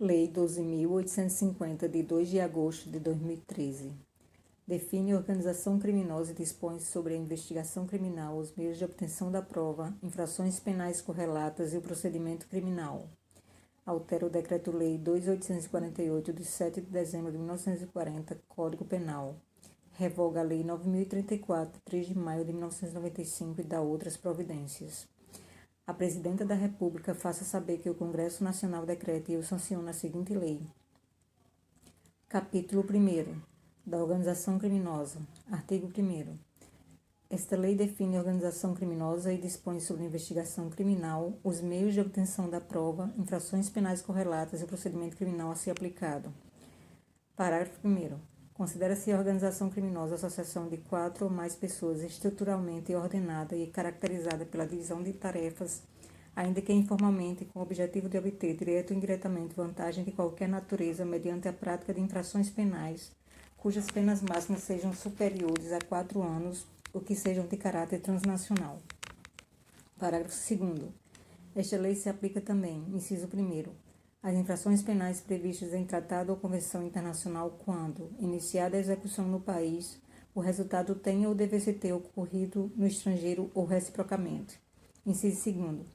Lei 12.850, de 2 de agosto de 2013. Define organização criminosa e dispõe sobre a investigação criminal, os meios de obtenção da prova, infrações penais correlatas e o procedimento criminal. Altera o Decreto-Lei 2.848, de 7 de dezembro de 1940, Código Penal. Revoga a Lei 9.034, de 3 de maio de 1995 e dá outras providências. A Presidenta da República faça saber que o Congresso Nacional decreta e eu sanciono a seguinte lei. Capítulo 1º. Da Organização Criminosa. Artigo 1º. Esta lei define a organização criminosa e dispõe sobre a investigação criminal, os meios de obtenção da prova, infrações penais correlatas e o procedimento criminal a ser aplicado. Parágrafo 1º. Considera-se a organização criminosa a associação de 4 ou mais pessoas estruturalmente ordenada e caracterizada pela divisão de tarefas, ainda que informalmente, com o objetivo de obter, direto ou indiretamente, vantagem de qualquer natureza mediante a prática de infrações penais, cujas penas máximas sejam superiores a 4 anos, ou que sejam de caráter transnacional. Parágrafo 2º. Esta lei se aplica também, inciso 1º, as infrações penais previstas em tratado ou convenção internacional quando, iniciada a execução no país, o resultado tenha ou devesse ter ocorrido no estrangeiro ou reciprocamente. Inciso 2º.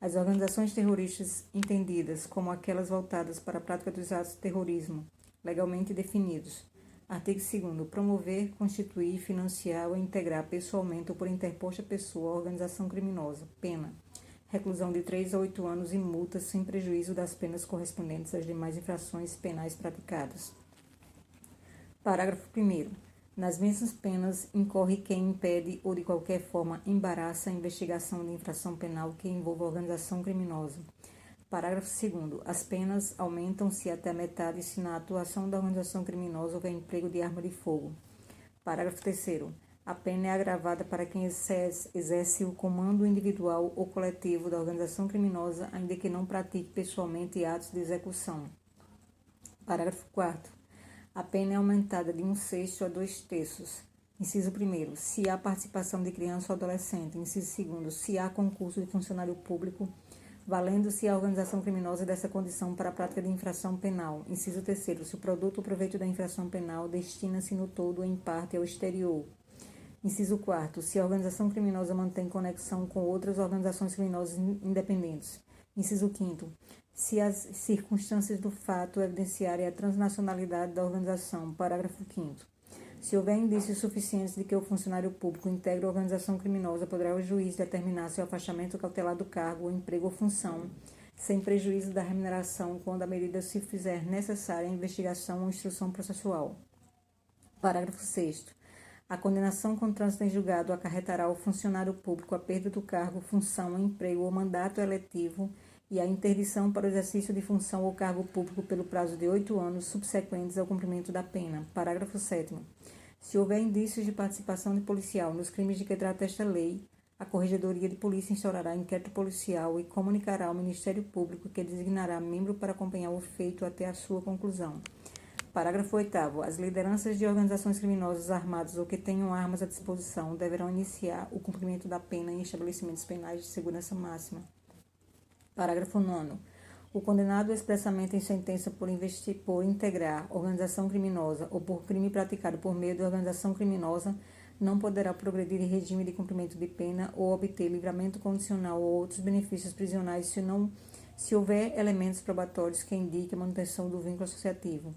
As organizações terroristas entendidas como aquelas voltadas para a prática dos atos de terrorismo, legalmente definidos. Artigo 2º. Promover, constituir, financiar ou integrar pessoalmente ou por interposta pessoa a organização criminosa. Pena: reclusão de 3 a 8 anos e multa sem prejuízo das penas correspondentes às demais infrações penais praticadas. Parágrafo 1º. Nas mesmas penas incorre quem impede ou de qualquer forma embaraça a investigação de infração penal que envolva organização criminosa. Parágrafo 2º. As penas aumentam-se até a metade se na atuação da organização criminosa houver emprego de arma de fogo. Parágrafo 3º. A pena é agravada para quem exerce o comando individual ou coletivo da organização criminosa, ainda que não pratique pessoalmente atos de execução. Parágrafo 4º. A pena é aumentada de 1/6 a 2/3. Inciso 1º. Se há participação de criança ou adolescente. Inciso 2º. Se há concurso de funcionário público, valendo-se a organização criminosa dessa condição para a prática de infração penal. Inciso 3º. Se o produto ou proveito da infração penal destina-se no todo ou em parte ao exterior. Inciso 4º. Se a organização criminosa mantém conexão com outras organizações criminosas independentes. Inciso 5º. Se as circunstâncias do fato evidenciarem a transnacionalidade da organização. Parágrafo 5º. Se houver indícios suficientes de que o funcionário público integra a organização criminosa, poderá o juiz determinar seu afastamento cautelar do cargo, emprego ou função, sem prejuízo da remuneração, quando a medida se fizer necessária à investigação ou instrução processual. Parágrafo 6º. A condenação com trânsito em julgado acarretará ao funcionário público a perda do cargo, função, emprego ou mandato eletivo e a interdição para o exercício de função ou cargo público pelo prazo de 8 anos subsequentes ao cumprimento da pena. Parágrafo 7º. Se houver indícios de participação de policial nos crimes de que trata esta lei, a Corregedoria de Polícia instaurará inquérito policial e comunicará ao Ministério Público, que designará membro para acompanhar o feito até a sua conclusão. Parágrafo 8º. As lideranças de organizações criminosas armadas ou que tenham armas à disposição deverão iniciar o cumprimento da pena em estabelecimentos penais de segurança máxima. Parágrafo 9º. O condenado expressamente em sentença por integrar organização criminosa ou por crime praticado por meio de organização criminosa não poderá progredir em regime de cumprimento de pena ou obter livramento condicional ou outros benefícios prisionais se houver elementos probatórios que indiquem a manutenção do vínculo associativo.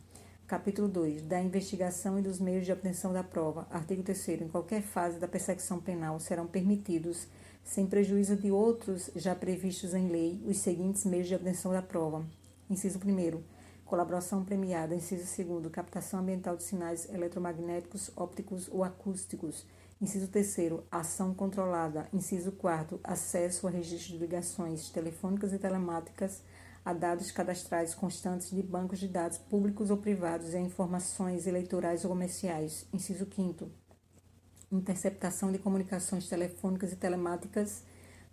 Capítulo 2. Da investigação e dos meios de obtenção da prova. Artigo 3º. Em qualquer fase da persecução penal serão permitidos, sem prejuízo de outros já previstos em lei, os seguintes meios de obtenção da prova. Inciso 1º. Colaboração premiada. Inciso 2º. Captação ambiental de sinais eletromagnéticos, ópticos ou acústicos. Inciso 3º. Ação controlada. Inciso 4º. Acesso a registros de ligações telefônicas e telemáticas, a dados cadastrais constantes de bancos de dados públicos ou privados e a informações eleitorais ou comerciais. Inciso 5º. Interceptação de comunicações telefônicas e telemáticas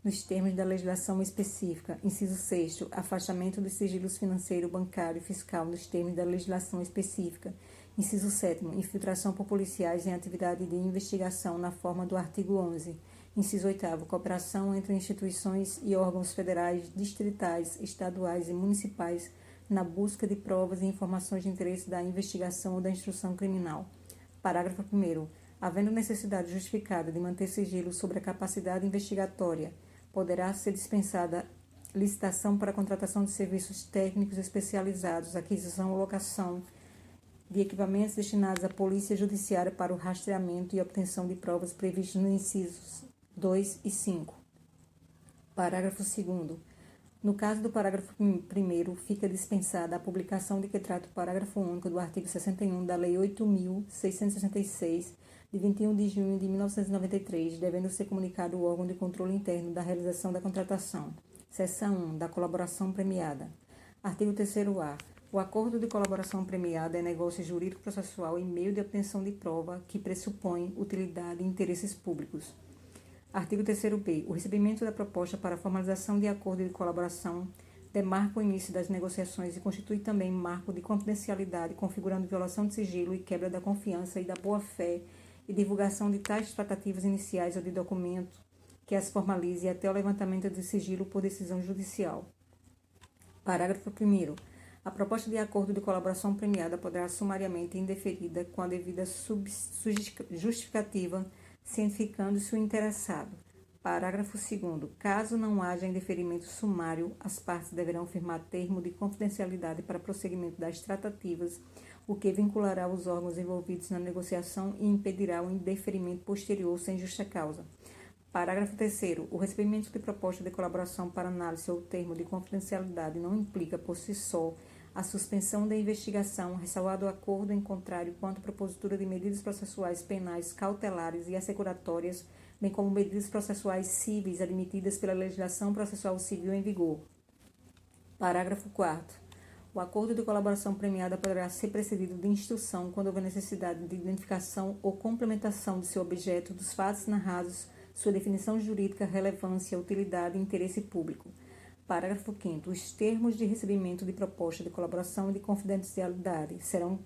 nos termos da legislação específica. Inciso 6º. Afastamento dos sigilos financeiro, bancário e fiscal nos termos da legislação específica. Inciso 7º. Infiltração por policiais em atividade de investigação na forma do artigo 11. Inciso 8º. Cooperação entre instituições e órgãos federais, distritais, estaduais e municipais na busca de provas e informações de interesse da investigação ou da instrução criminal. Parágrafo 1º. Havendo necessidade justificada de manter sigilo sobre a capacidade investigatória, poderá ser dispensada licitação para a contratação de serviços técnicos especializados, aquisição ou locação de equipamentos destinados à Polícia Judiciária para o rastreamento e obtenção de provas previstos nos incisos 2 e 5. Parágrafo 2º. No caso do parágrafo 1º, fica dispensada a publicação de que trata o parágrafo único do artigo 61 da Lei 8.666, de 21 de junho de 1993, devendo ser comunicado o órgão de controle interno da realização da contratação. Seção 1. Da colaboração premiada. Artigo 3º-A. O acordo de colaboração premiada é negócio jurídico-processual e meio de obtenção de prova que pressupõe utilidade e interesses públicos. Artigo 3º-B. O recebimento da proposta para a formalização de acordo de colaboração demarca o início das negociações e constitui também marco de confidencialidade, configurando violação de sigilo e quebra da confiança e da boa-fé e divulgação de tais tratativas iniciais ou de documento que as formalize até o levantamento de sigilo por decisão judicial. Parágrafo 1º. A proposta de acordo de colaboração premiada poderá sumariamente indeferida com a devida justificativa, cientificando-se o interessado. Parágrafo 2º. Caso não haja indeferimento sumário, as partes deverão firmar termo de confidencialidade para prosseguimento das tratativas, o que vinculará os órgãos envolvidos na negociação e impedirá o indeferimento posterior sem justa causa. Parágrafo 3º. O recebimento de proposta de colaboração para análise ou termo de confidencialidade não implica, por si só, a suspensão da investigação, ressalvado o acordo em contrário quanto à propositura de medidas processuais penais cautelares e assecuratórias, bem como medidas processuais cíveis admitidas pela legislação processual civil em vigor. Parágrafo 4º. O acordo de colaboração premiada poderá ser precedido de instrução quando houver necessidade de identificação ou complementação de seu objeto, dos fatos narrados, sua definição jurídica, relevância, utilidade e interesse público. Parágrafo 5º. Os termos de recebimento de proposta de colaboração e de confidencialidade serão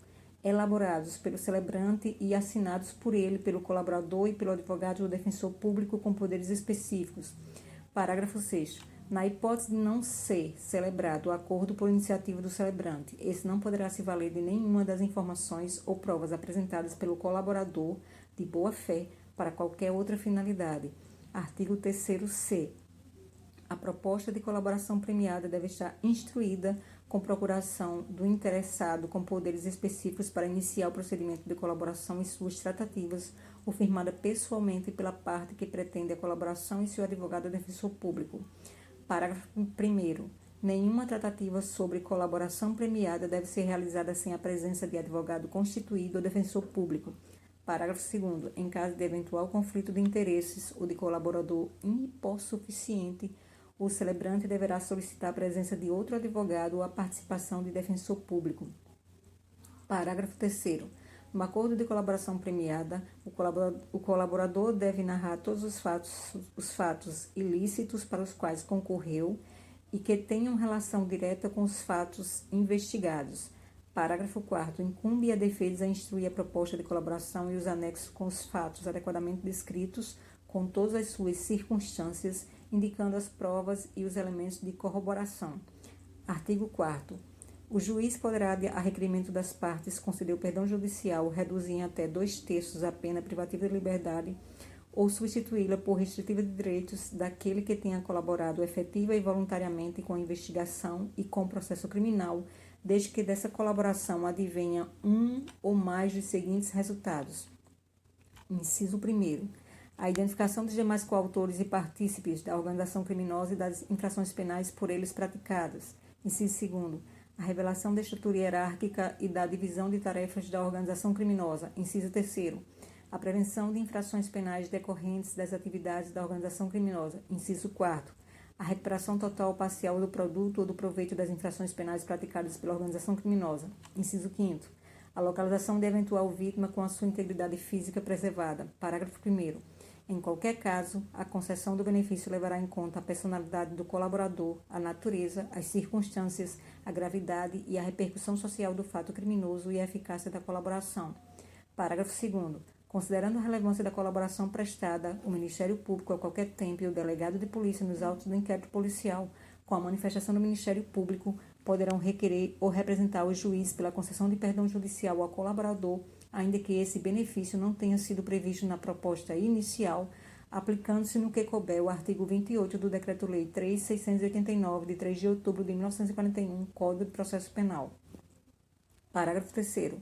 elaborados pelo celebrante e assinados por ele, pelo colaborador e pelo advogado ou defensor público com poderes específicos. Parágrafo 6º. Na hipótese de não ser celebrado o acordo por iniciativa do celebrante, esse não poderá se valer de nenhuma das informações ou provas apresentadas pelo colaborador de boa-fé para qualquer outra finalidade. Artigo 3º-C. A proposta de colaboração premiada deve estar instruída com procuração do interessado com poderes específicos para iniciar o procedimento de colaboração e suas tratativas, ou firmada pessoalmente pela parte que pretende a colaboração e seu advogado ou defensor público. Parágrafo 1º. Nenhuma tratativa sobre colaboração premiada deve ser realizada sem a presença de advogado constituído ou defensor público. Parágrafo 2º. Em caso de eventual conflito de interesses ou de colaborador hipossuficiente, o celebrante deverá solicitar a presença de outro advogado ou a participação de defensor público. Parágrafo 3º. No acordo de colaboração premiada, o colaborador deve narrar todos os fatos ilícitos para os quais concorreu e que tenham relação direta com os fatos investigados. Parágrafo 4º. Incumbe à defesa instruir a proposta de colaboração e os anexos com os fatos adequadamente descritos, com todas as suas circunstâncias, indicando as provas e os elementos de corroboração. Artigo 4º. O juiz poderá, a requerimento das partes, conceder o perdão judicial, reduzir em até 2/3 a pena privativa de liberdade ou substituí-la por restritiva de direitos daquele que tenha colaborado efetiva e voluntariamente com a investigação e com o processo criminal, desde que dessa colaboração advenha um ou mais dos seguintes resultados. Inciso 1º. A identificação dos demais coautores e partícipes da organização criminosa e das infrações penais por eles praticadas. Inciso 2º. A revelação da estrutura hierárquica e da divisão de tarefas da organização criminosa. Inciso 3º. A prevenção de infrações penais decorrentes das atividades da organização criminosa. Inciso 4º. A recuperação total ou parcial do produto ou do proveito das infrações penais praticadas pela organização criminosa. Inciso 5º. A localização de eventual vítima com a sua integridade física preservada. Parágrafo 1º. Em qualquer caso, a concessão do benefício levará em conta a personalidade do colaborador, a natureza, as circunstâncias, a gravidade e a repercussão social do fato criminoso e a eficácia da colaboração. Parágrafo 2º. Considerando a relevância da colaboração prestada, o Ministério Público, a qualquer tempo, e o delegado de polícia nos autos do inquérito policial, com a manifestação do Ministério Público, poderão requerer ou representar o juiz pela concessão de perdão judicial ao colaborador, ainda que esse benefício não tenha sido previsto na proposta inicial, aplicando-se no que couber o artigo 28 do Decreto-Lei 3.689, de 3 de outubro de 1941, Código de Processo Penal. Parágrafo 3º.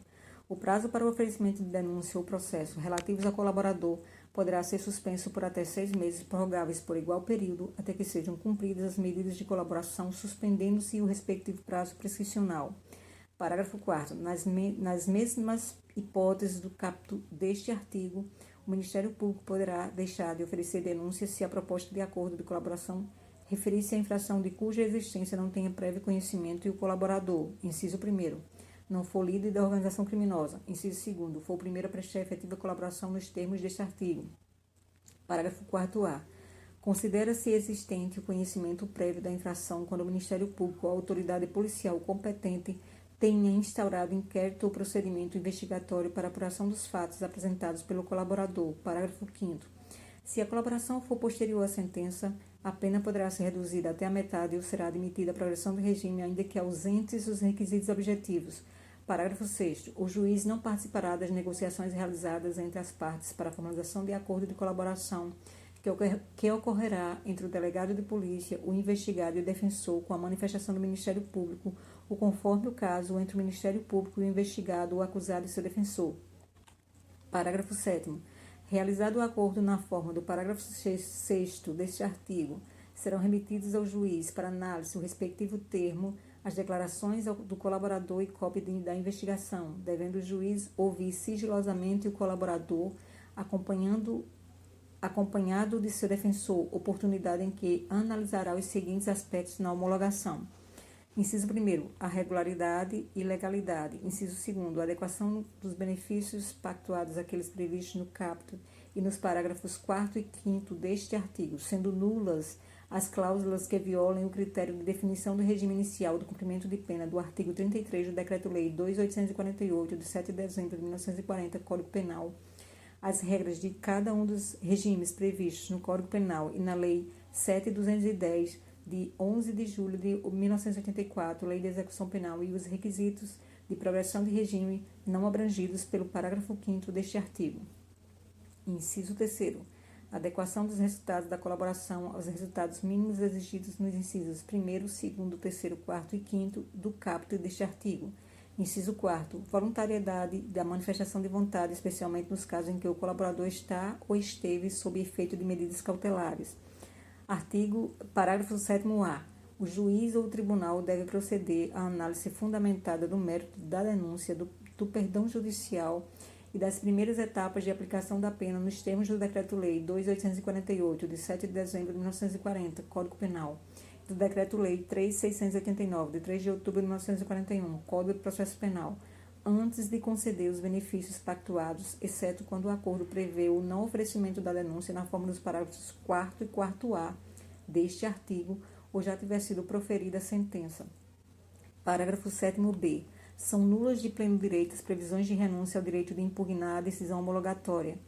O prazo para o oferecimento de denúncia ou processo relativos ao colaborador poderá ser suspenso por até 6 meses, prorrogáveis por igual período, até que sejam cumpridas as medidas de colaboração, suspendendo-se o respectivo prazo prescricional. Parágrafo 4º. Nas mesmas hipóteses do caput deste artigo, o Ministério Público poderá deixar de oferecer denúncia se a proposta de acordo de colaboração referir-se à infração de cuja existência não tenha prévio conhecimento e o colaborador, inciso 1º, não for líder da organização criminosa, inciso 2º, for o primeiro a prestar efetiva colaboração nos termos deste artigo. Parágrafo 4º-A. Considera-se existente o conhecimento prévio da infração quando o Ministério Público ou a autoridade policial competente tenha instaurado inquérito ou procedimento investigatório para apuração dos fatos apresentados pelo colaborador. Parágrafo 5º. Se a colaboração for posterior à sentença, a pena poderá ser reduzida até a metade ou será admitida a progressão do regime, ainda que ausentes os requisitos objetivos. Parágrafo 6º. O juiz não participará das negociações realizadas entre as partes para a formalização de acordo de colaboração que ocorrerá entre o delegado de polícia, o investigado e o defensor, com a manifestação do Ministério Público, ou conforme o caso, entre o Ministério Público e o investigado, o acusado e seu defensor. Parágrafo 7º. Realizado o acordo na forma do parágrafo 6º deste artigo, serão remetidos ao juiz para análise o respectivo termo, as declarações do colaborador e cópia da investigação, devendo o juiz ouvir sigilosamente o colaborador, acompanhado de seu defensor, oportunidade em que analisará os seguintes aspectos na homologação. Inciso 1º, a regularidade e legalidade. Inciso 2º, a adequação dos benefícios pactuados àqueles previstos no caput e nos parágrafos 4º e 5º deste artigo, sendo nulas as cláusulas que violem o critério de definição do regime inicial do cumprimento de pena do artigo 33 do Decreto-Lei 2.848, de 7 de dezembro de 1940, Código Penal, as regras de cada um dos regimes previstos no Código Penal e na Lei 7.210, de 11 de julho de 1984, Lei de Execução Penal, e os requisitos de progressão de regime não abrangidos pelo parágrafo 5º deste artigo. Inciso 3º. Adequação dos resultados da colaboração aos resultados mínimos exigidos nos incisos 1º, 2º, 3º, 4º e 5º do caput deste artigo. Inciso 4º. Voluntariedade da manifestação de vontade, especialmente nos casos em que o colaborador está ou esteve sob efeito de medidas cautelares. Parágrafo 7º-A. O juiz ou o tribunal deve proceder à análise fundamentada do mérito da denúncia, do perdão judicial e das primeiras etapas de aplicação da pena nos termos do Decreto-Lei 2.848, de 7 de dezembro de 1940, Código Penal, do Decreto-Lei 3.689, de 3 de outubro de 1941, Código de Processo Penal, antes de conceder os benefícios pactuados, exceto quando o acordo prevê o não oferecimento da denúncia na forma dos parágrafos 4º e 4º-A deste artigo, ou já tiver sido proferida a sentença. Parágrafo 7º-B. São nulas de pleno direito as previsões de renúncia ao direito de impugnar a decisão homologatória.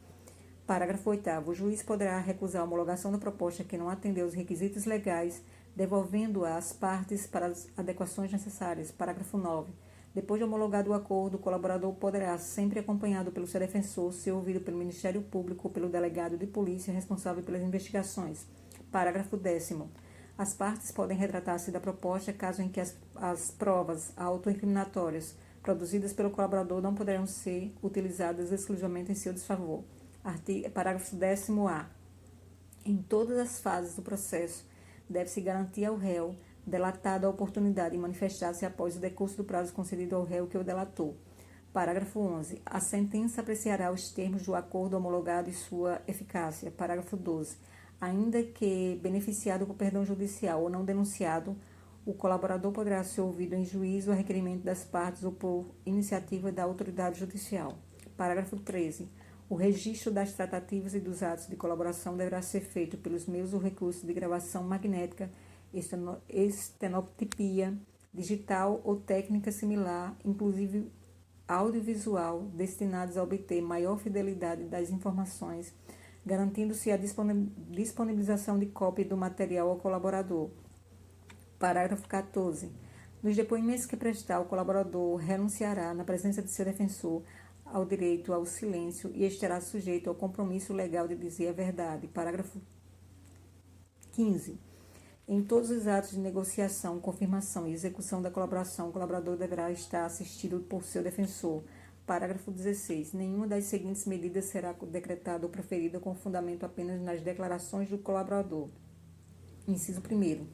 Parágrafo 8º. O juiz poderá recusar a homologação da proposta que não atendeu aos requisitos legais, devolvendo-a às partes para as adequações necessárias. Parágrafo 9º. Depois de homologado o acordo, o colaborador poderá, sempre acompanhado pelo seu defensor, ser ouvido pelo Ministério Público ou pelo delegado de polícia responsável pelas investigações. Parágrafo 10º. As partes podem retratar-se da proposta caso em que as provas autoincriminatórias produzidas pelo colaborador não poderão ser utilizadas exclusivamente em seu desfavor. Parágrafo 10º-A. Em todas as fases do processo, deve-se garantir ao réu delatado a oportunidade de manifestar-se após o decurso do prazo concedido ao réu que o delatou. Parágrafo 11. A sentença apreciará os termos do acordo homologado e sua eficácia. Parágrafo 12. Ainda que beneficiado por perdão judicial ou não denunciado, o colaborador poderá ser ouvido em juízo a requerimento das partes ou por iniciativa da autoridade judicial. Parágrafo 13. O registro das tratativas e dos atos de colaboração deverá ser feito pelos meios ou recursos de gravação magnética, estenotipia, digital ou técnica similar, inclusive audiovisual, destinados a obter maior fidelidade das informações, garantindo-se a disponibilização de cópia do material ao colaborador. Parágrafo 14. Nos depoimentos que prestar, o colaborador renunciará, na presença de seu defensor, ao direito ao silêncio e estará sujeito ao compromisso legal de dizer a verdade. Parágrafo 15. Em todos os atos de negociação, confirmação e execução da colaboração, o colaborador deverá estar assistido por seu defensor. Parágrafo 16. Nenhuma das seguintes medidas será decretada ou proferida com fundamento apenas nas declarações do colaborador. Inciso 1º.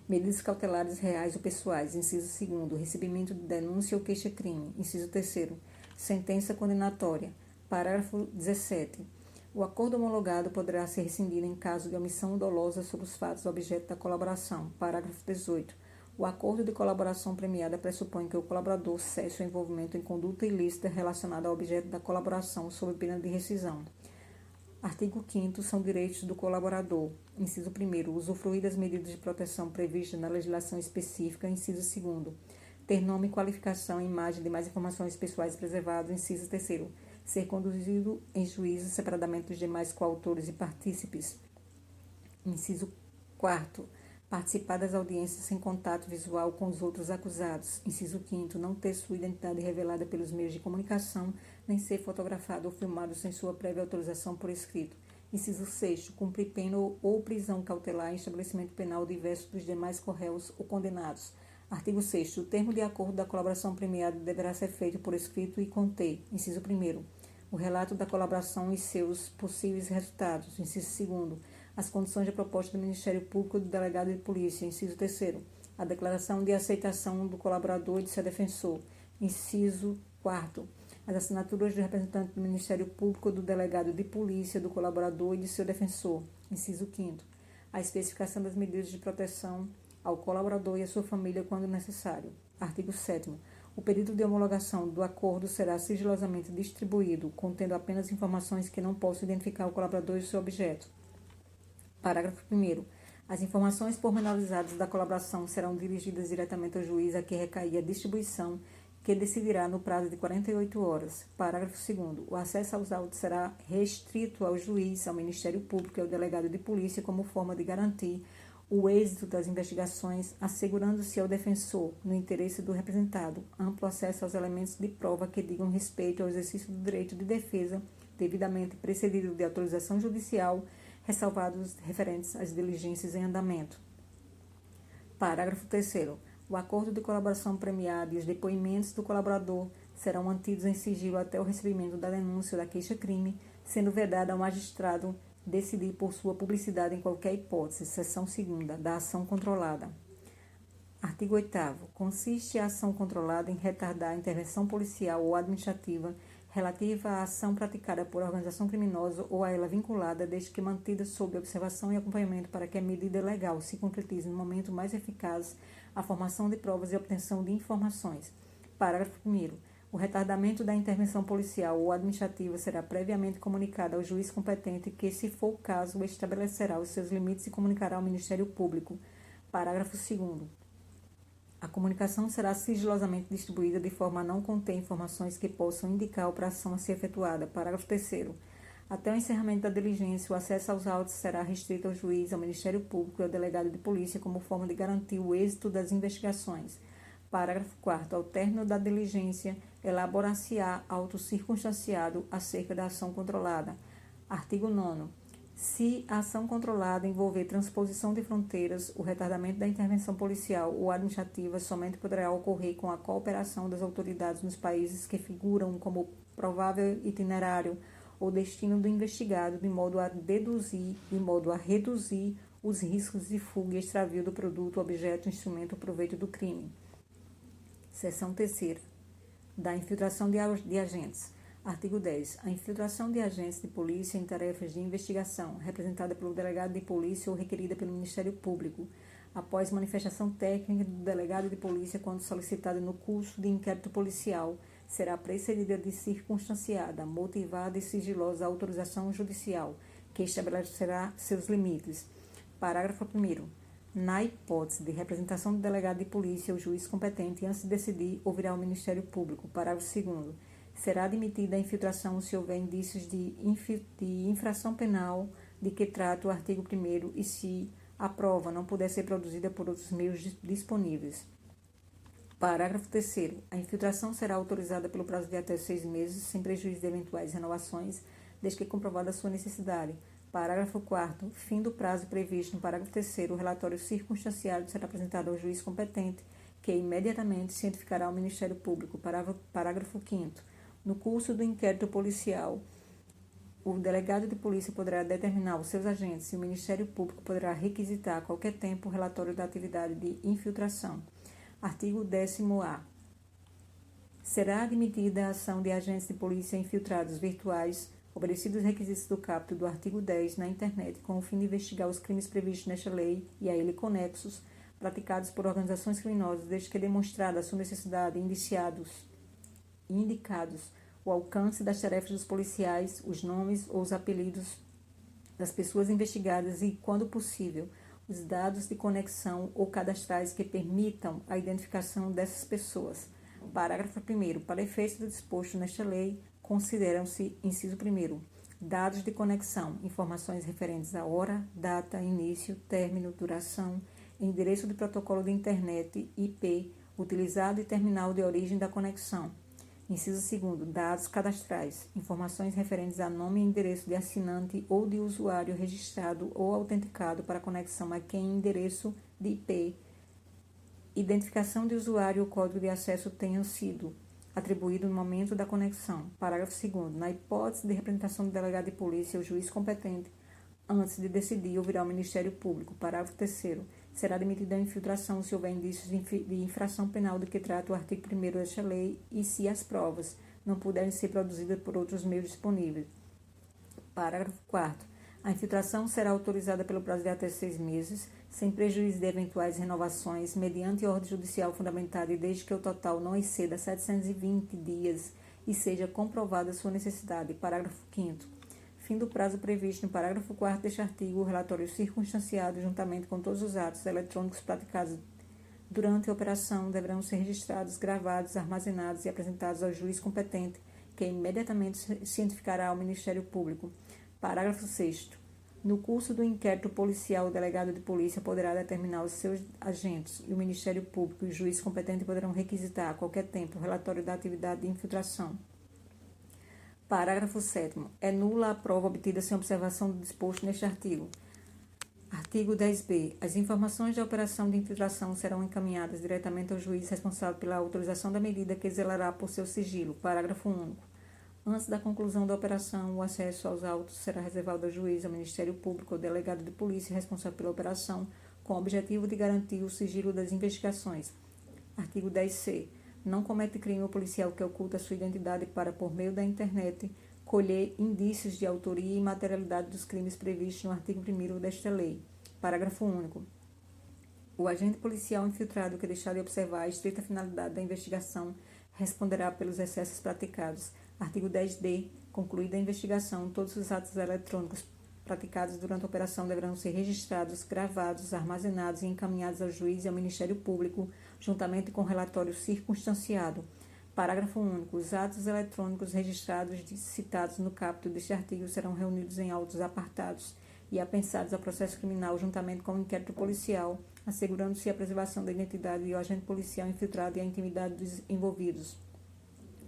Medidas cautelares reais ou pessoais. Inciso 2º. Recebimento de denúncia ou queixa-crime. Inciso 3º. Sentença condenatória. Parágrafo 17. O acordo homologado poderá ser rescindido em caso de omissão dolosa sobre os fatos objeto da colaboração. Parágrafo 18. O acordo de colaboração premiada pressupõe que o colaborador cesse o envolvimento em conduta ilícita relacionada ao objeto da colaboração, sob pena de rescisão. Artigo 5º. São direitos do colaborador. Inciso 1º. Usufruir das medidas de proteção previstas na legislação específica. Inciso 2º. Ter nome, qualificação e imagem de demais informações pessoais preservados. Inciso 3º. Ser conduzido em juízo separadamente dos demais coautores e partícipes. Inciso 4º. Participar das audiências sem contato visual com os outros acusados. Inciso 5º. Não ter sua identidade revelada pelos meios de comunicação, nem ser fotografado ou filmado sem sua prévia autorização por escrito. Inciso 6º. Cumprir pena ou prisão cautelar em estabelecimento penal diverso dos demais corréus ou condenados. Artigo 6º. O termo de acordo da colaboração premiada deverá ser feito por escrito e conter. Inciso 1º. O relato da colaboração e seus possíveis resultados. Inciso 2º. As condições de proposta do Ministério Público e do delegado de polícia. Inciso 3º. A declaração de aceitação do colaborador e de seu defensor. Inciso 4º. As assinaturas do representante do Ministério Público, do delegado de polícia, do colaborador e de seu defensor. Inciso 5º. A especificação das medidas de proteção ao colaborador e à sua família quando necessário. Artigo 7º. O período de homologação do acordo será sigilosamente distribuído, contendo apenas informações que não possam identificar o colaborador e o seu objeto. Parágrafo 1º. As informações pormenorizadas da colaboração serão dirigidas diretamente ao juiz a que recair a distribuição, que decidirá no prazo de 48 horas. Parágrafo 2º. O acesso aos autos será restrito ao juiz, ao Ministério Público e ao delegado de polícia como forma de garantir o êxito das investigações, assegurando-se ao defensor, no interesse do representado, amplo acesso aos elementos de prova que digam respeito ao exercício do direito de defesa, devidamente precedido de autorização judicial, ressalvados referentes às diligências em andamento. Parágrafo 3º. O acordo de colaboração premiada e os depoimentos do colaborador serão mantidos em sigilo até o recebimento da denúncia ou da queixa-crime, sendo vedado ao magistrado decidir por sua publicidade em qualquer hipótese. Seção 2ª. Da ação controlada. Artigo 8º. Consiste a ação controlada em retardar a intervenção policial ou administrativa relativa à ação praticada por organização criminosa ou a ela vinculada, desde que mantida sob observação e acompanhamento para que a medida legal se concretize no momento mais eficaz a formação de provas e obtenção de informações. Parágrafo 1º. O retardamento da intervenção policial ou administrativa será previamente comunicado ao juiz competente que, se for o caso, estabelecerá os seus limites e comunicará ao Ministério Público. Parágrafo 2º. A comunicação será sigilosamente distribuída de forma a não conter informações que possam indicar a operação a ser efetuada. Parágrafo 3º. Até o encerramento da diligência, o acesso aos autos será restrito ao juiz, ao Ministério Público e ao delegado de polícia como forma de garantir o êxito das investigações. Parágrafo 4º. Ao término da diligência, elaborar-se-á auto circunstanciado acerca da ação controlada. Artigo 9º. Se a ação controlada envolver transposição de fronteiras, o retardamento da intervenção policial ou administrativa somente poderá ocorrer com a cooperação das autoridades nos países que figuram como provável itinerário ou destino do investigado, de modo a reduzir os riscos de fuga e extravio do produto, objeto, instrumento ou proveito do crime. Seção 3ª. Da infiltração de agentes. Artigo 10. A infiltração de agentes de polícia em tarefas de investigação, representada pelo delegado de polícia ou requerida pelo Ministério Público, após manifestação técnica do delegado de polícia quando solicitada no curso de inquérito policial, será precedida de circunstanciada, motivada e sigilosa autorização judicial, que estabelecerá seus limites. Parágrafo 1º. Na hipótese de representação do delegado de polícia, o juiz competente, antes de decidir, ouvirá ao Ministério Público. Parágrafo 2º. Será admitida a infiltração se houver indícios de infração penal de que trata o artigo 1º e se a prova não puder ser produzida por outros meios disponíveis. Parágrafo 3º. A infiltração será autorizada pelo prazo de até 6 meses, sem prejuízo de eventuais renovações, desde que comprovada a sua necessidade. Parágrafo 4º. Fim do prazo previsto no parágrafo 3º, o relatório circunstanciado será apresentado ao juiz competente, que imediatamente cientificará o Ministério Público. Parágrafo 5º. No curso do inquérito policial, o delegado de polícia poderá determinar os seus agentes e o Ministério Público poderá requisitar a qualquer tempo o relatório da atividade de infiltração. Artigo 10º-A. Será admitida a ação de agentes de polícia infiltrados virtuais, obedecidos os requisitos do caput do artigo 10 na internet, com o fim de investigar os crimes previstos nesta lei e a ele conexos, praticados por organizações criminosas, desde que demonstrada a sua necessidade e indicados o alcance das tarefas dos policiais, os nomes ou os apelidos das pessoas investigadas e, quando possível, os dados de conexão ou cadastrais que permitam a identificação dessas pessoas. Parágrafo 1º. Para efeito do disposto nesta lei, consideram-se, inciso 1º, dados de conexão, informações referentes à hora, data, início, término, duração, endereço de protocolo de internet, IP, utilizado e terminal de origem da conexão. Inciso 2º, dados cadastrais, informações referentes a nome e endereço de assinante ou de usuário registrado ou autenticado para conexão a quem endereço de IP, identificação de usuário ou código de acesso tenham sido atribuído no momento da conexão. Parágrafo 2º, na hipótese de representação do delegado de polícia ou juiz competente, antes de decidir, ouvirá o Ministério Público. Parágrafo 3º, será admitida a infiltração se houver indícios de infração penal de que trata o artigo 1º desta lei e se as provas não puderem ser produzidas por outros meios disponíveis. Parágrafo 4º. A infiltração será autorizada pelo prazo de até 6 meses, sem prejuízo de eventuais renovações, mediante ordem judicial fundamentada e desde que o total não exceda 720 dias e seja comprovada sua necessidade. Parágrafo 5º. Fim do prazo previsto no parágrafo 4º deste artigo, o relatório circunstanciado, juntamente com todos os atos eletrônicos praticados durante a operação, deverão ser registrados, gravados, armazenados e apresentados ao juiz competente, que imediatamente cientificará ao Ministério Público. Parágrafo 6º. No curso do inquérito policial, o delegado de polícia poderá determinar os seus agentes e o Ministério Público e o juiz competente poderão requisitar a qualquer tempo o relatório da atividade de infiltração. Parágrafo 7º. É nula a prova obtida sem observação do disposto neste artigo. Artigo 10b. As informações da operação de infiltração serão encaminhadas diretamente ao juiz responsável pela autorização da medida, que zelará por seu sigilo. Parágrafo único. Antes da conclusão da operação, o acesso aos autos será reservado ao juiz, ao Ministério Público ou ao delegado de polícia responsável pela operação, com o objetivo de garantir o sigilo das investigações. Artigo 10c. Não comete crime o policial que oculta sua identidade para, por meio da internet, colher indícios de autoria e materialidade dos crimes previstos no artigo 1º desta lei. Parágrafo único. O agente policial infiltrado que deixar de observar a estrita finalidade da investigação responderá pelos excessos praticados. Artigo 10d. Concluída a investigação, todos os atos eletrônicos praticados durante a operação deverão ser registrados, gravados, armazenados e encaminhados ao juiz e ao Ministério Público, juntamente com o relatório circunstanciado. Parágrafo único. Os atos eletrônicos registrados citados no caput deste artigo serão reunidos em autos apartados e apensados ao processo criminal, juntamente com o inquérito policial, assegurando-se a preservação da identidade do agente policial infiltrado e a intimidade dos envolvidos.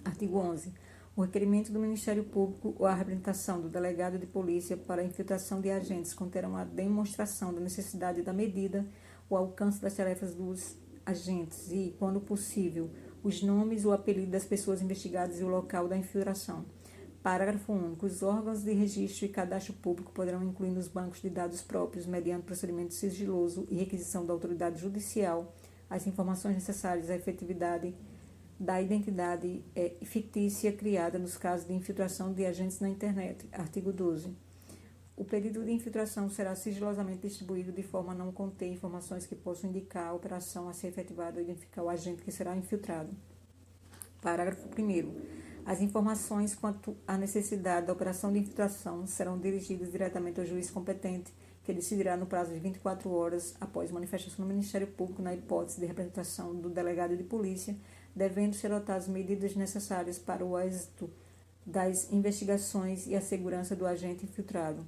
Artigo 11. O requerimento do Ministério Público ou a representação do delegado de polícia para a infiltração de agentes conterão a demonstração da necessidade da medida, o alcance das tarefas dos agentes e, quando possível, os nomes ou apelido das pessoas investigadas e o local da infiltração. Parágrafo único. Os órgãos de registro e cadastro público poderão incluir nos bancos de dados próprios, mediante procedimento sigiloso e requisição da autoridade judicial, as informações necessárias à efetividade da identidade fictícia criada nos casos de infiltração de agentes na internet. Artigo 12. O pedido de infiltração será sigilosamente distribuído de forma a não conter informações que possam indicar a operação a ser efetivada ou identificar o agente que será infiltrado. Parágrafo 1º. As informações quanto à necessidade da operação de infiltração serão dirigidas diretamente ao juiz competente, que decidirá no prazo de 24 horas após manifestação do Ministério Público na hipótese de representação do delegado de polícia, devendo ser adotadas medidas necessárias para o êxito das investigações e a segurança do agente infiltrado.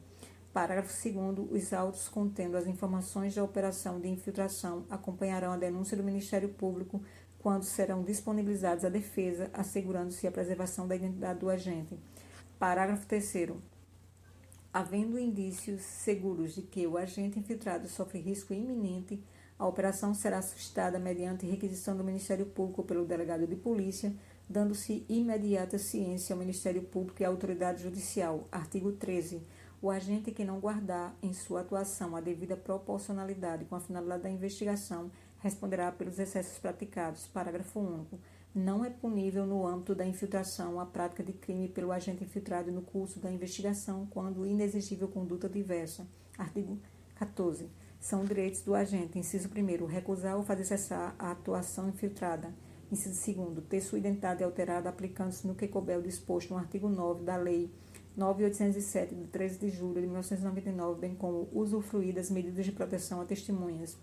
Parágrafo 2º. Os autos contendo as informações da operação de infiltração acompanharão a denúncia do Ministério Público quando serão disponibilizados à defesa, assegurando-se a preservação da identidade do agente. Parágrafo 3º. Havendo indícios seguros de que o agente infiltrado sofre risco iminente, a operação será suscitada mediante requisição do Ministério Público ou pelo delegado de polícia, dando-se imediata ciência ao Ministério Público e à autoridade judicial. Artigo 13. O agente que não guardar em sua atuação a devida proporcionalidade com a finalidade da investigação responderá pelos excessos praticados. Parágrafo único. Não é punível no âmbito da infiltração a prática de crime pelo agente infiltrado no curso da investigação quando inexigível conduta diversa. Artigo 14. São direitos do agente, inciso 1º, recusar ou fazer cessar a atuação infiltrada. Inciso 2º, ter sua identidade alterada aplicando-se no que couber o disposto no artigo 9 da Lei 9.807, de 13 de julho de 1999, bem como usufruir das medidas de proteção a testemunhas.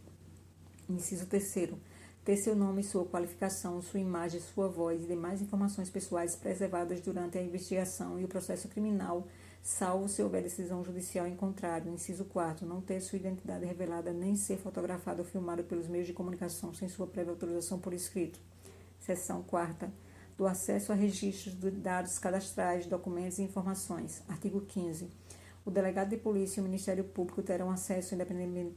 Inciso 3º, ter seu nome, sua qualificação, sua imagem, sua voz e demais informações pessoais preservadas durante a investigação e o processo criminal, salvo se houver decisão judicial em contrário. Inciso 4º, não ter sua identidade revelada nem ser fotografado ou filmado pelos meios de comunicação sem sua prévia autorização por escrito. Seção 4ª, do acesso a registros de dados cadastrais, documentos e informações. Artigo 15º. O delegado de polícia e o Ministério Público terão acesso,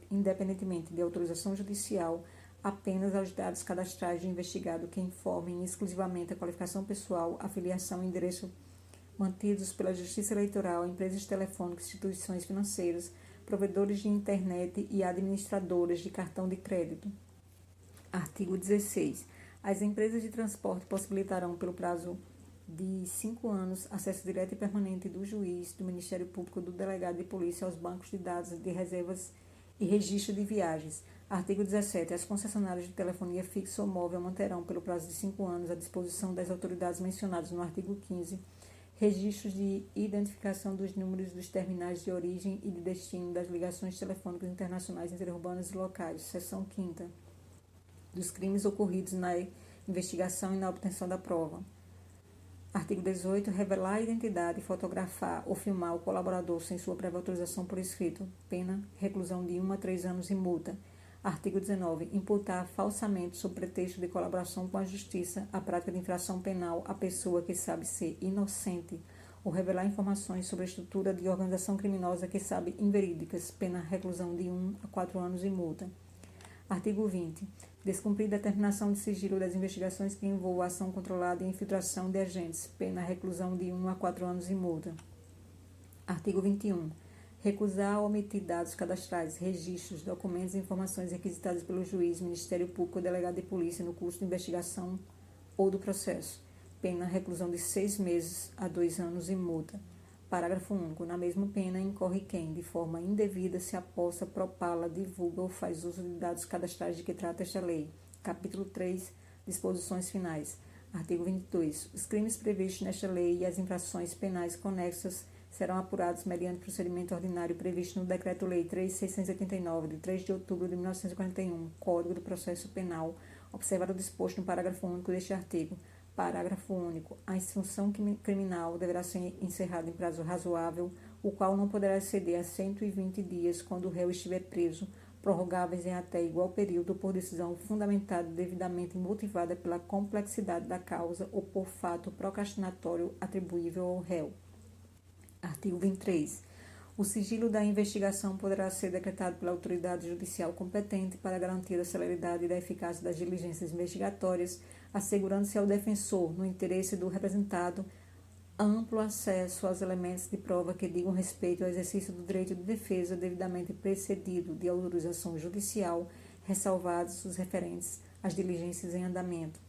independentemente de autorização judicial, apenas aos dados cadastrais do investigado que informem exclusivamente a qualificação pessoal, a filiação e endereço mantidos pela Justiça Eleitoral, empresas telefônicas, instituições financeiras, provedores de internet e administradoras de cartão de crédito. Artigo 16. As empresas de transporte possibilitarão, pelo prazo de 5 anos, acesso direto e permanente do juiz, do Ministério Público, do delegado de polícia aos bancos de dados de reservas e registro de viagens. Artigo 17. As concessionárias de telefonia fixa ou móvel manterão, pelo prazo de 5 anos, à disposição das autoridades mencionadas no artigo 15, registros de identificação dos números dos terminais de origem e de destino das ligações telefônicas internacionais, interurbanas e locais. Seção 5ª. Dos crimes ocorridos na investigação e na obtenção da prova. Artigo 18. Revelar a identidade, fotografar ou filmar o colaborador sem sua prévia autorização por escrito. Pena, reclusão de 1 a 3 anos e multa. Artigo 19. Imputar falsamente, sob pretexto de colaboração com a Justiça, a prática de infração penal à pessoa que sabe ser inocente ou revelar informações sobre a estrutura de organização criminosa que sabe inverídicas. Pena, reclusão de 1 a 4 anos e multa. Artigo 20. Descumprir determinação de sigilo das investigações que envolvam ação controlada e infiltração de agentes. Pena, reclusão de 1 a 4 anos e multa. Artigo 21. Recusar ou omitir dados cadastrais, registros, documentos e informações requisitados pelo juiz, Ministério Público ou delegado de polícia no curso de investigação ou do processo. Pena, reclusão de 6 meses a 2 anos e multa. Parágrafo único. Na mesma pena incorre quem, de forma indevida, se apossa, propala, divulga ou faz uso de dados cadastrais de que trata esta lei. Capítulo 3. Disposições finais. Artigo 22. Os crimes previstos nesta lei e as infrações penais conexas serão apurados mediante procedimento ordinário previsto no Decreto-Lei 3.689, de 3 de outubro de 1941, Código do Processo Penal, observado o disposto no parágrafo único deste artigo. Parágrafo único. A instrução criminal deverá ser encerrada em prazo razoável, o qual não poderá exceder a 120 dias quando o réu estiver preso, prorrogáveis em até igual período por decisão fundamentada e devidamente motivada pela complexidade da causa ou por fato procrastinatório atribuível ao réu. Artigo 23. O sigilo da investigação poderá ser decretado pela autoridade judicial competente para garantir a celeridade e da eficácia das diligências investigatórias, assegurando-se ao defensor, no interesse do representado, amplo acesso aos elementos de prova que digam respeito ao exercício do direito de defesa devidamente precedido de autorização judicial, ressalvados os referentes às diligências em andamento.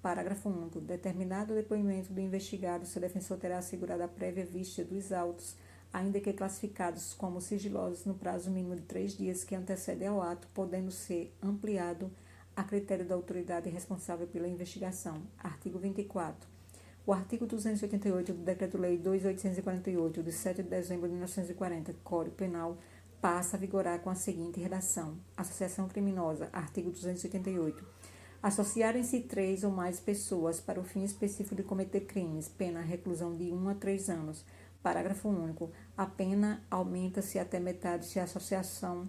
Parágrafo único. Determinado o depoimento do investigado, seu defensor terá assegurado a prévia vista dos autos, ainda que classificados como sigilosos no prazo mínimo de 3 dias que antecede ao ato, podendo ser ampliado a critério da autoridade responsável pela investigação. Artigo 24. O artigo 288 do Decreto-Lei 2.848, de 7 de dezembro de 1940, Código Penal, passa a vigorar com a seguinte redação. Associação criminosa. Artigo 288. Associarem-se 3 ou mais pessoas para o fim específico de cometer crimes. Pena, reclusão de 1 a 3 anos. Parágrafo único. A pena aumenta-se até metade se a associação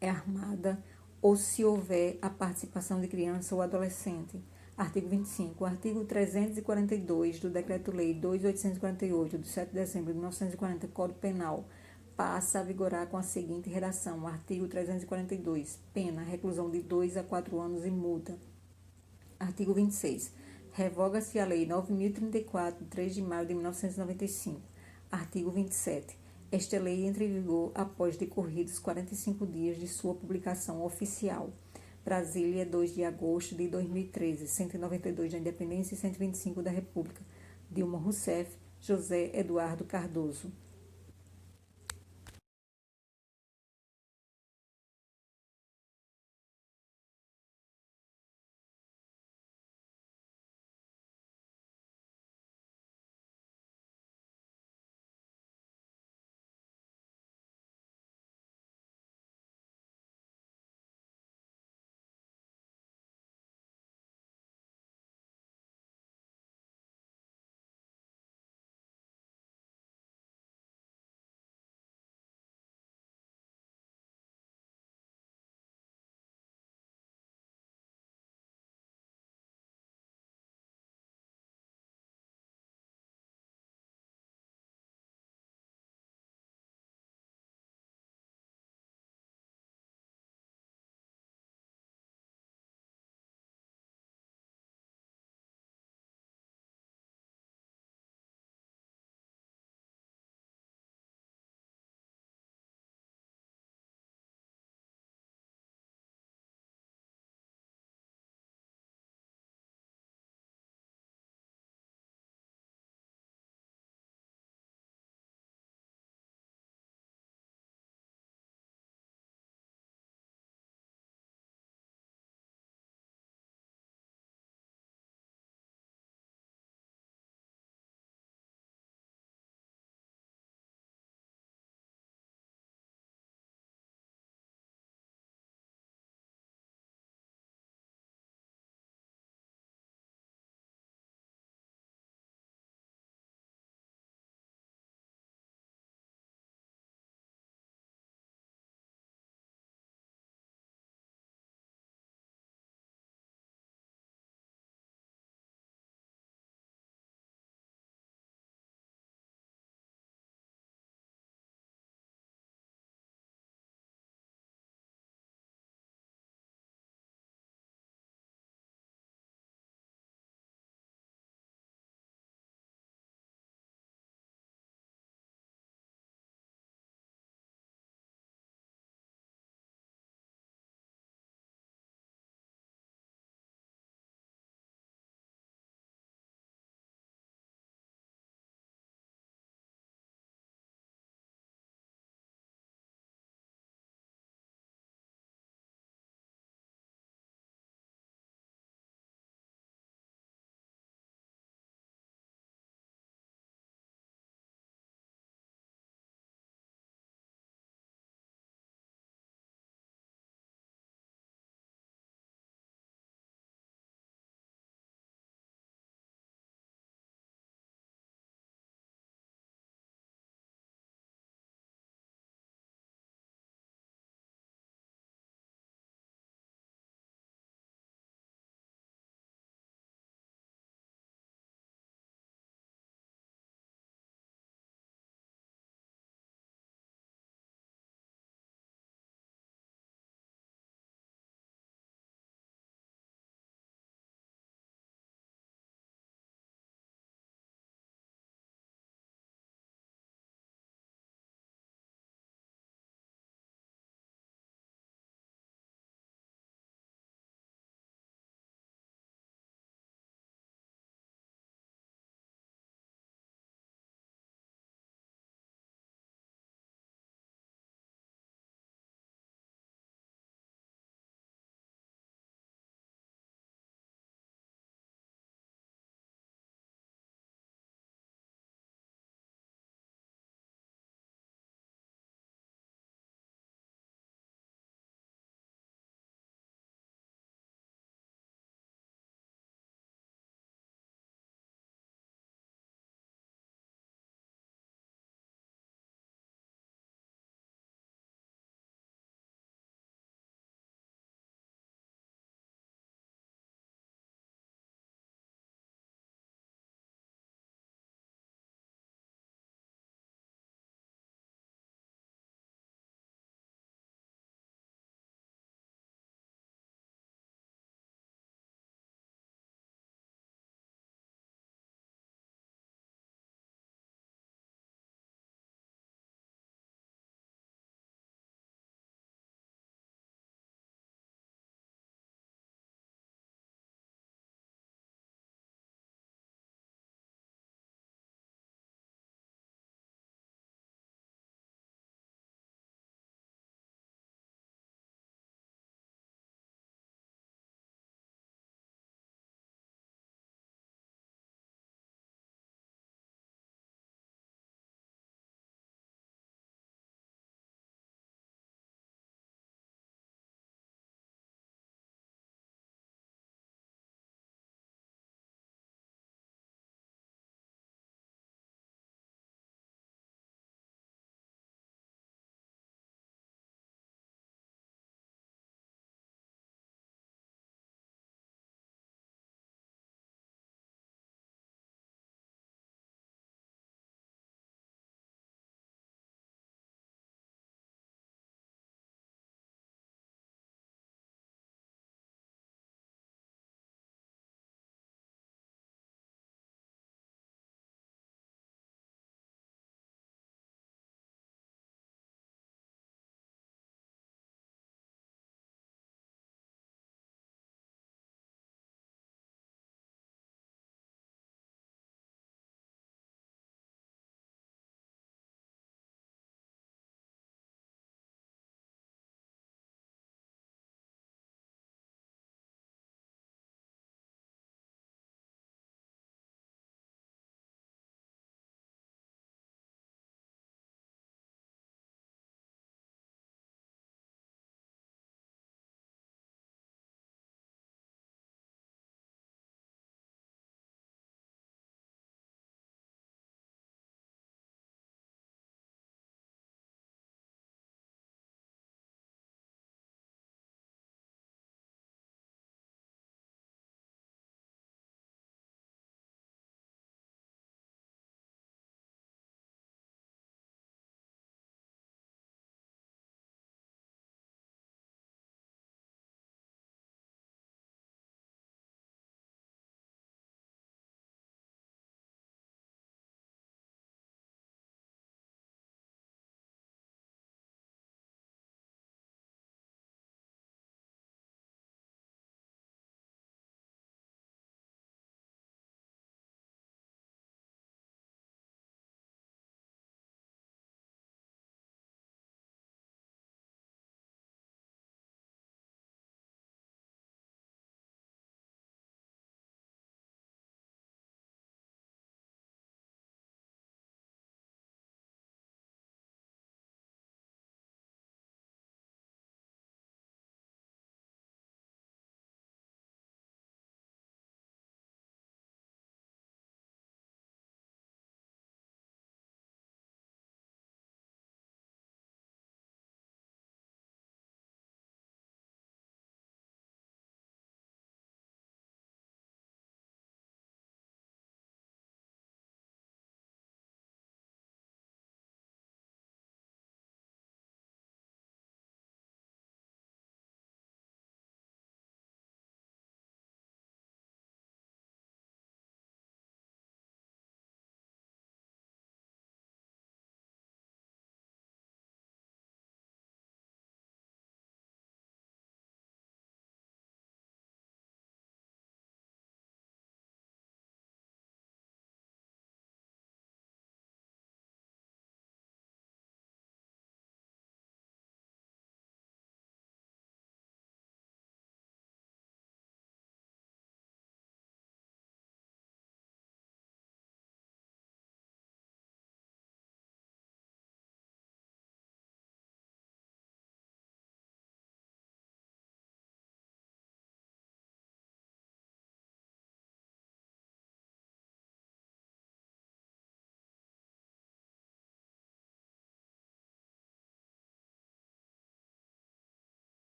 é armada ou se houver a participação de criança ou adolescente. Artigo 25. O artigo 342 do Decreto-Lei 2.848, de 7 de dezembro de 1940, Código Penal, passa a vigorar com a seguinte redação. Artigo 342. Pena, reclusão de 2 a 4 anos e multa. Artigo 26. Revoga-se a Lei 9.034, de 3 de maio de 1995. Artigo 27. Esta lei entra em vigor após decorridos 45 dias de sua publicação oficial. Brasília, 2 de agosto de 2013, 192 da Independência e 125 da República. Dilma Rousseff, José Eduardo Cardoso.